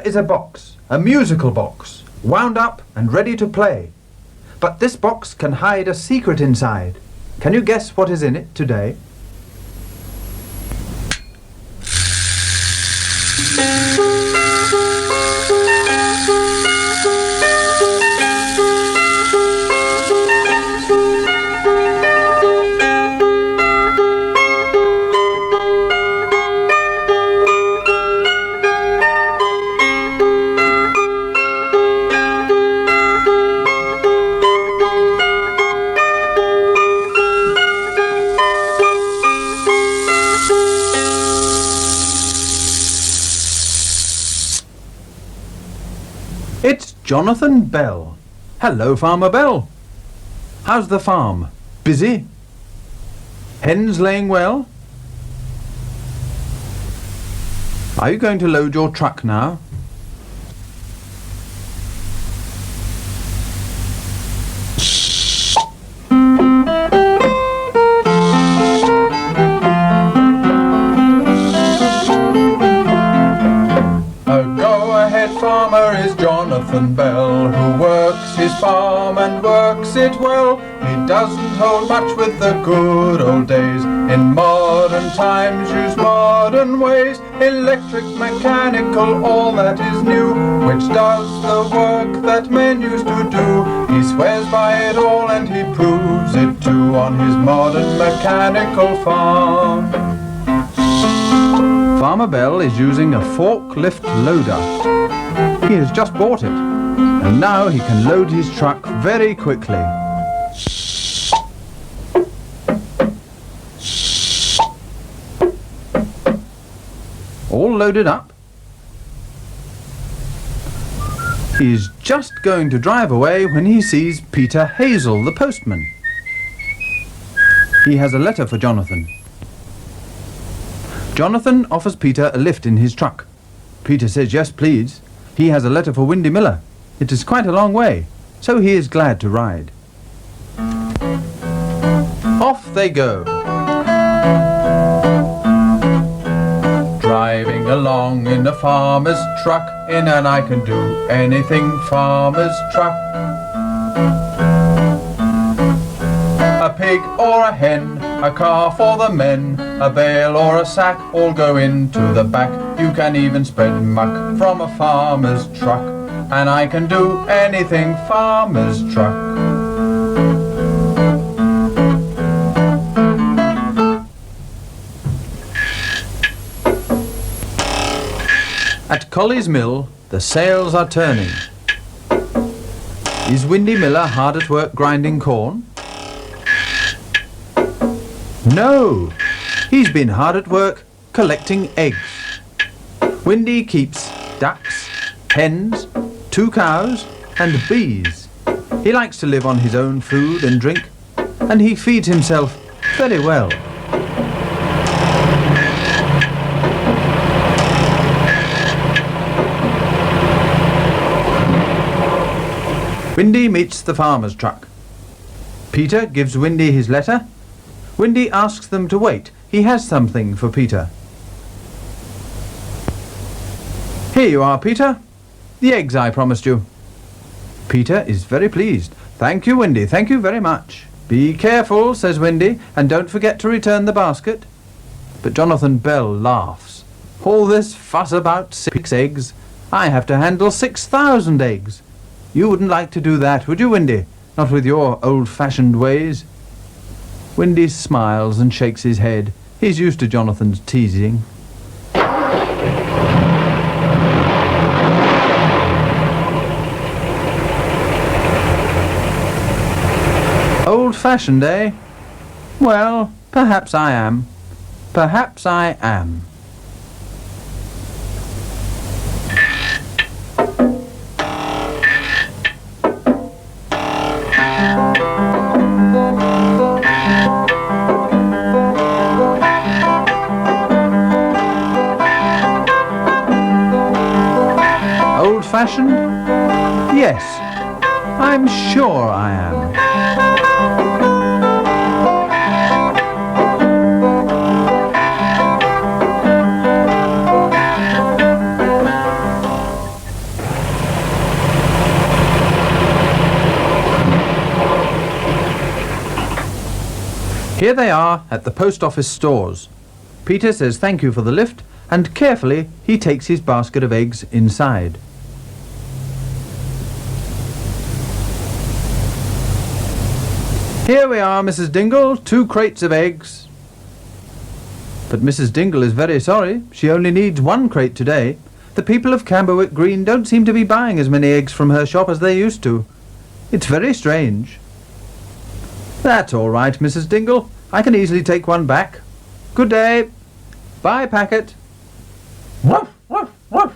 is a box, a musical box, wound up and ready to play. But this box can hide a secret inside. Can you guess what is in it today? It's Jonathan Bell. Hello, Farmer Bell. How's the farm? Busy? Hens laying well? Are you going to load your truck now? Farmer is Jonathan Bell, who works his farm and works it well. He doesn't hold much with the good old days. In modern times use modern ways. Electric, mechanical, all that is new, which does the work that men used to do. He swears by it all and he proves it too on his modern mechanical farm. Farmer Bell is using a forklift loader. He has just bought it, and now he can load his truck very quickly. All loaded up. He is just going to drive away when he sees Peter Hazel, the postman. He has a letter for Jonathan. Jonathan offers Peter a lift in his truck. Peter says yes, please. He has a letter for Windy Miller. It is quite a long way, so he is glad to ride. Off they go. Driving along in a farmer's truck, in an I can do anything farmer's truck. A pig or a hen, a car for the men, a bale or a sack, all go into the back. You can even spread muck from a farmer's truck, and I can do anything farmer's truck. At Colley's Mill, the sails are turning. Is Windy Miller hard at work grinding corn? No, he's been hard at work collecting eggs. Windy keeps ducks, hens, 2 cows and bees. He likes to live on his own food and drink, and he feeds himself very well. Windy meets the farmer's truck. Peter gives Windy his letter. Windy asks them to wait. He has something for Peter. Here you are, Peter. The eggs I promised you. Peter is very pleased. Thank you, Windy. Thank you very much. Be careful, says Windy, and don't forget to return the basket. But Jonathan Bell laughs. All this fuss about 6 eggs. I have to handle 6,000 eggs. You wouldn't like to do that, would you, Windy? Not with your old-fashioned ways. Windy smiles and shakes his head. He's used to Jonathan's teasing. Old-fashioned, eh? Well, perhaps I am. Perhaps I am. Old-fashioned? Yes, I'm sure I am. Here they are at the post office stores. Peter says thank you for the lift, and carefully he takes his basket of eggs inside. Here we are, Mrs. Dingle, 2 crates of eggs. But Mrs. Dingle is very sorry. She only needs 1 crate today. The people of Camberwick Green don't seem to be buying as many eggs from her shop as they used to. It's very strange. That's all right, Mrs. Dingle. I can easily take 1 back. Good day. Bye, packet. Woof, woof, woof.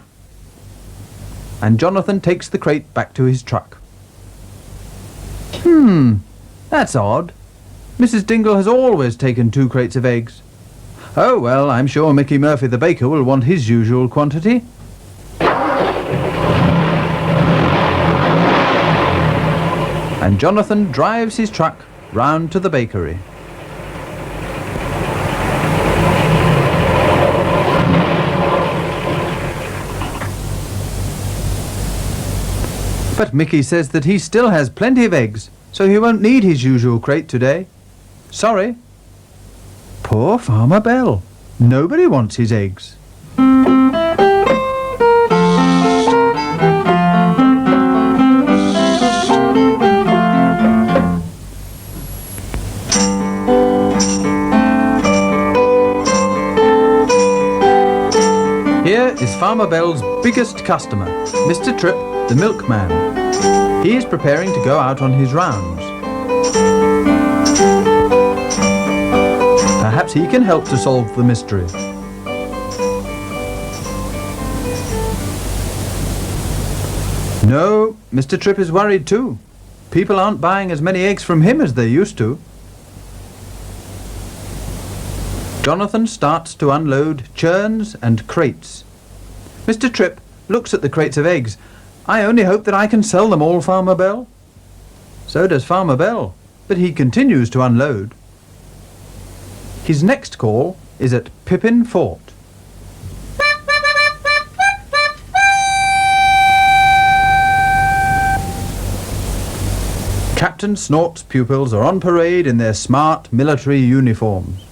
And Jonathan takes the crate back to his truck. That's odd. Mrs. Dingle has always taken 2 crates of eggs. Oh, well, I'm sure Mickey Murphy the baker will want his usual quantity. And Jonathan drives his truck round to the bakery. But Mickey says that he still has plenty of eggs, so he won't need his usual crate today. Sorry. Poor Farmer Bell. Nobody wants his eggs. Here is Farmer Bell's biggest customer, Mr. Tripp, the milkman. He is preparing to go out on his rounds. Perhaps he can help to solve the mystery. No, Mr. Tripp is worried too. People aren't buying as many eggs from him as they used to. Jonathan starts to unload churns and crates. Mr. Tripp looks at the crates of eggs. I only hope that I can sell them all, Farmer Bell. So does Farmer Bell, but he continues to unload. His next call is at Pippin Fort. Captain Snort's pupils are on parade in their smart military uniforms.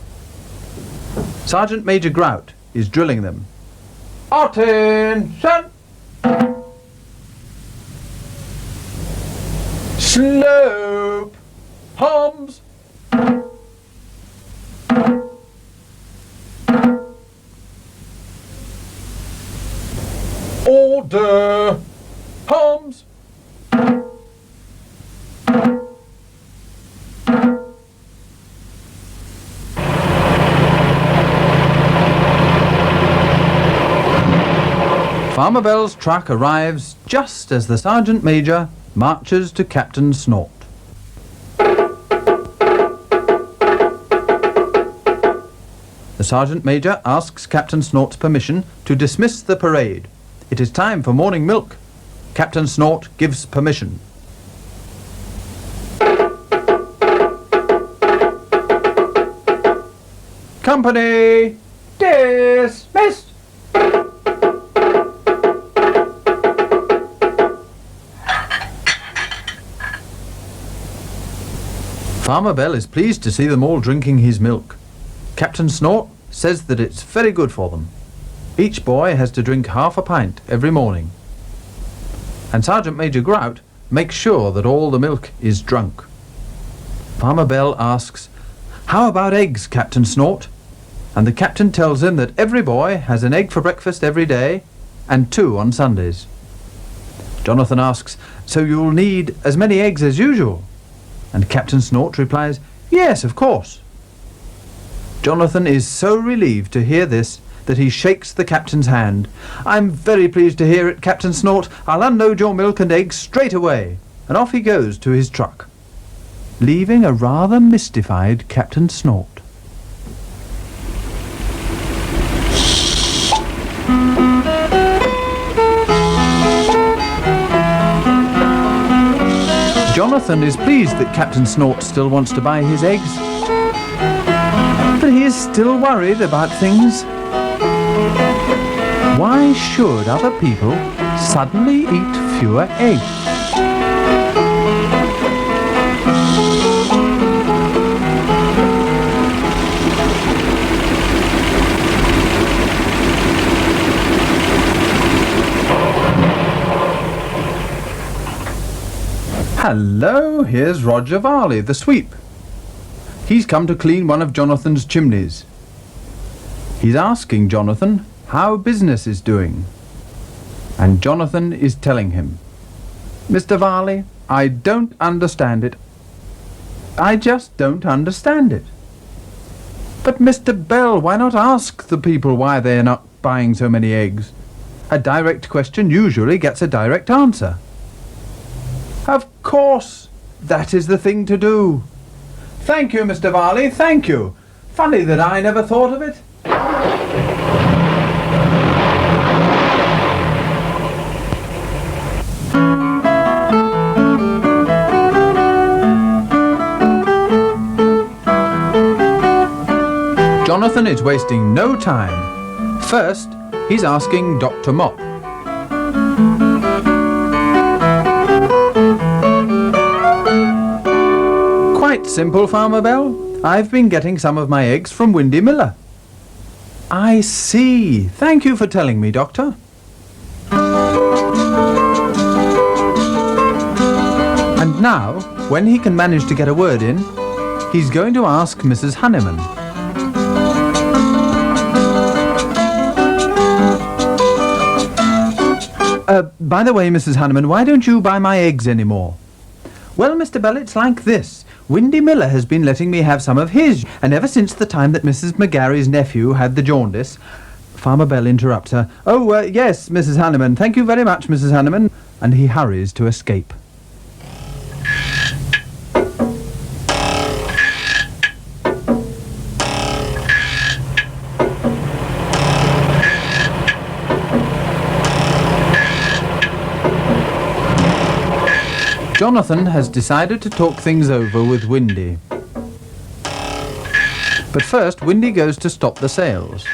Sergeant Major Grout is drilling them. Attention! Slope! Hums! Order! Hums! Farmer Bell's truck arrives just as the Sergeant Major marches to Captain Snort. The Sergeant Major asks Captain Snort's permission to dismiss the parade. It is time for morning milk. Captain Snort gives permission. Company dismissed! Farmer Bell is pleased to see them all drinking his milk. Captain Snort says that it's very good for them. Each boy has to drink half a pint every morning. And Sergeant Major Grout makes sure that all the milk is drunk. Farmer Bell asks, "How about eggs, Captain Snort?" And the captain tells him that every boy has an egg for breakfast every day and 2 on Sundays. Jonathan asks, "So you'll need as many eggs as usual?" And Captain Snort replies, "Yes, of course." Jonathan is so relieved to hear this that he shakes the captain's hand. "I'm very pleased to hear it, Captain Snort. I'll unload your milk and eggs straight away." And off he goes to his truck, leaving a rather mystified Captain Snort. Jonathan is pleased that Captain Snort still wants to buy his eggs, but he is still worried about things. Why should other people suddenly eat fewer eggs? Hello, here's Roger Varley, the sweep. He's come to clean one of Jonathan's chimneys. He's asking Jonathan how business is doing. And Jonathan is telling him, Mr. Varley, I don't understand it. I just don't understand it. But Mr. Bell, why not ask the people why they're not buying so many eggs? A direct question usually gets a direct answer. Of course, that is the thing to do. Thank you, Mr. Varley, thank you. Funny that I never thought of it. Jonathan is wasting no time. First, he's asking Dr. Mop. Quite simple, Farmer Bell. I've been getting some of my eggs from Windy Miller. I see. Thank you for telling me, Doctor. And now, when he can manage to get a word in, he's going to ask Mrs. Honeyman. By the way, Mrs. Honeyman, why don't you buy my eggs anymore? Well, Mr. Bell, it's like this. Windy Miller has been letting me have some of his, and ever since the time that Mrs. McGarry's nephew had the jaundice... Farmer Bell interrupts her. Oh, yes, Mrs. Honeyman. Thank you very much, Mrs. Honeyman. And he hurries to escape. Jonathan has decided to talk things over with Windy. But first, Windy goes to stop the sales.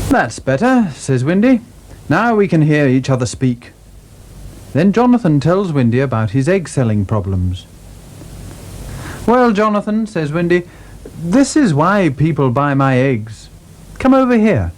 That's better, says Windy. Now we can hear each other speak. Then Jonathan tells Windy about his egg-selling problems. Well, Jonathan, says Windy, this is why people buy my eggs. Come over here.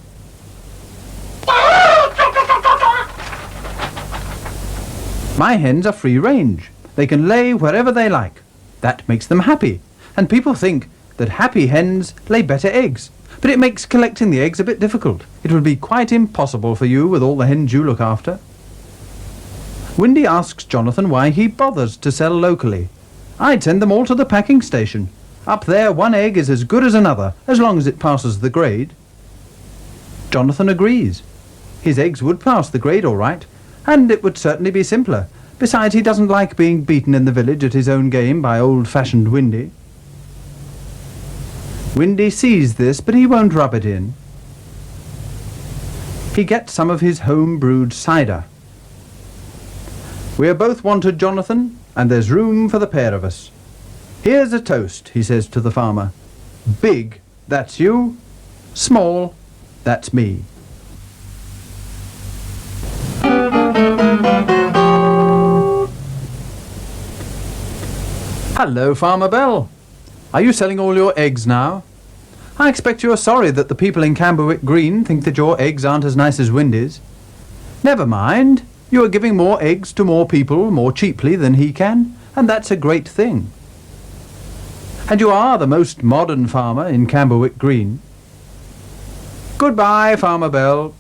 My hens are free range. They can lay wherever they like. That makes them happy. And people think that happy hens lay better eggs. But it makes collecting the eggs a bit difficult. It would be quite impossible for you with all the hens you look after. Windy asks Jonathan why he bothers to sell locally. I'd send them all to the packing station. Up there, one egg is as good as another, as long as it passes the grade. Jonathan agrees. His eggs would pass the grade all right, and it would certainly be simpler. Besides, he doesn't like being beaten in the village at his own game by old-fashioned Windy. Windy sees this, but he won't rub it in. He gets some of his home-brewed cider. We're both wanted, Jonathan, and there's room for the pair of us. Here's a toast, he says to the farmer. Big, that's you. Small, that's me. Hello, Farmer Bell. Are you selling all your eggs now? I expect you're sorry that the people in Camberwick Green think that your eggs aren't as nice as Windy's. Never mind. You are giving more eggs to more people more cheaply than he can, and that's a great thing. And you are the most modern farmer in Camberwick Green. Goodbye, Farmer Bell.